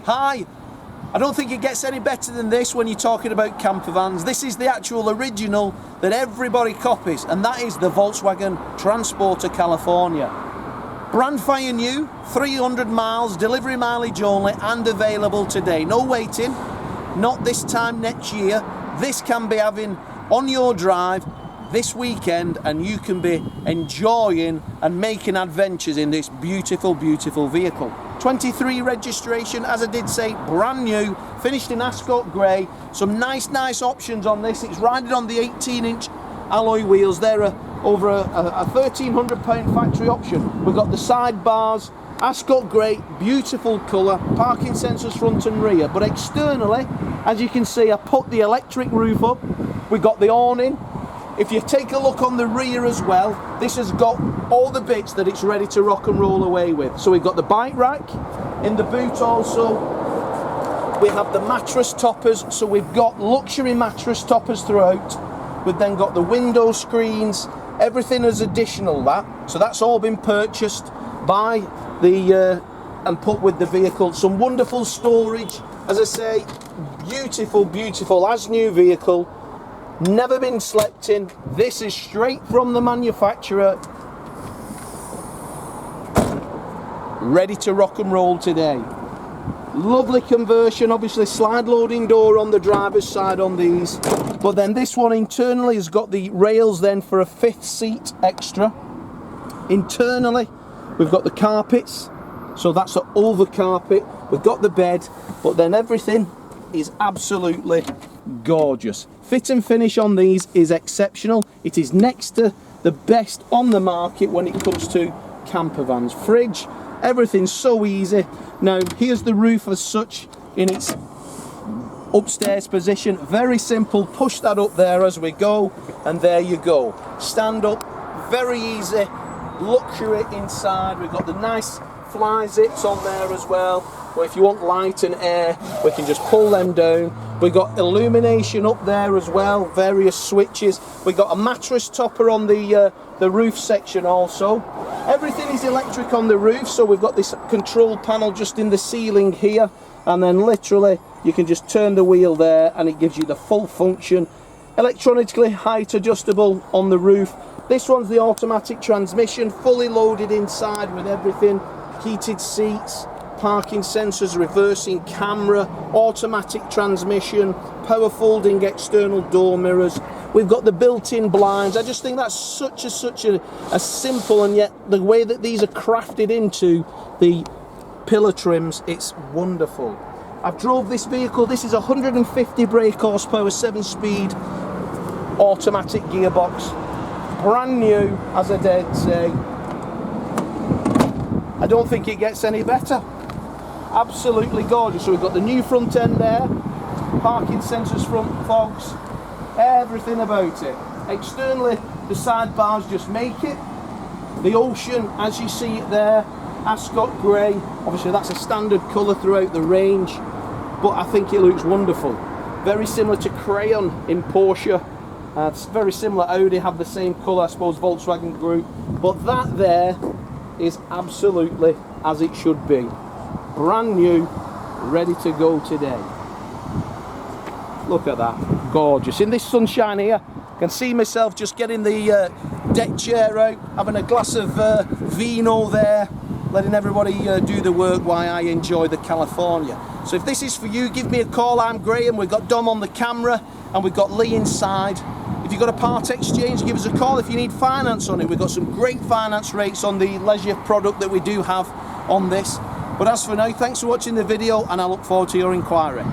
Hi, I don't think it gets any better than this when you're talking about camper vans. This is the actual original that everybody copies, and that is the Volkswagen Transporter California. Brand fire new, 300 miles, delivery mileage only, and available today. No waiting, not this time next year. This can be having on your drive this weekend, and you can be enjoying and making adventures in this beautiful, beautiful vehicle. 23 registration, as I did say, brand new, finished in Ascot Grey. Some nice options on this. It's riding on the 18-inch alloy wheels. They're over a £1,300 factory option. We've got the sidebars, Ascot Grey, beautiful colour, parking sensors front and rear. But externally, as you can see, I put the electric roof up. We've got the awning. If you take a look on the rear as well, this has got all the bits that it's ready to rock and roll away with. So we've got the bike rack. In the boot also, we have the mattress toppers. So we've got luxury mattress toppers throughout. We've then got the window screens. Everything is additional, that. So that's all been purchased by the and put with the vehicle. Some wonderful storage. As I say, beautiful, beautiful as new vehicle. Never been slept in. This is straight from the manufacturer, ready to rock and roll today. Lovely conversion, obviously slide loading door on the driver's side on these, but then this one internally has got the rails then for a 5th seat extra. Internally we've got the carpets, so that's an over carpet. We've got the bed, but then everything is absolutely gorgeous. Fit and finish on these is exceptional. It is next to the best on the market when it comes to camper vans. Fridge, everything's so easy. Now here's the roof as such in its upstairs position. Very simple, push that up there as we go, and there you go. Stand up, very easy, luxury inside. We've got the nice fly zips on there as well, where if you want light and air, we can just pull them down. We've got illumination up there as well, various switches. We've got a mattress topper on the roof section also. Everything is electric on the roof, so we've got this control panel just in the ceiling here, and then literally you can just turn the wheel there and it gives you the full function. Electronically height adjustable on the roof. This one's the automatic transmission, fully loaded inside with everything. Heated seats, parking sensors, reversing camera, automatic transmission, power folding external door mirrors. We've got the built-in blinds. I just think that's such a simple, and yet the way that these are crafted into the pillar trims, it's wonderful. I've drove this vehicle. This is 150 brake horsepower, 7-speed automatic gearbox. Brand new, as I dare say. I don't think it gets any better. Absolutely gorgeous. So we've got the new front end there, parking sensors, front fogs, everything about it. Externally, the sidebars just make it. The ocean, as you see it there, Ascot Grey. Obviously that's a standard colour throughout the range, but I think it looks wonderful. Very similar to Crayon in Porsche. It's very similar. Audi have the same colour, I suppose, Volkswagen Group. But that there is absolutely as it should be. Brand new, ready to go today. Look at that, gorgeous. In this sunshine here, I can see myself just getting the deck chair out, having a glass of vino there, letting everybody do the work while I enjoy the California. So if this is for you, give me a call. I'm Graham. We've got Dom on the camera and we've got Lee inside. If you've got a part exchange, give us a call. If you need finance on it, we've got some great finance rates on the leisure product that we do have on this. But as for now, thanks for watching the video, and I look forward to your inquiry.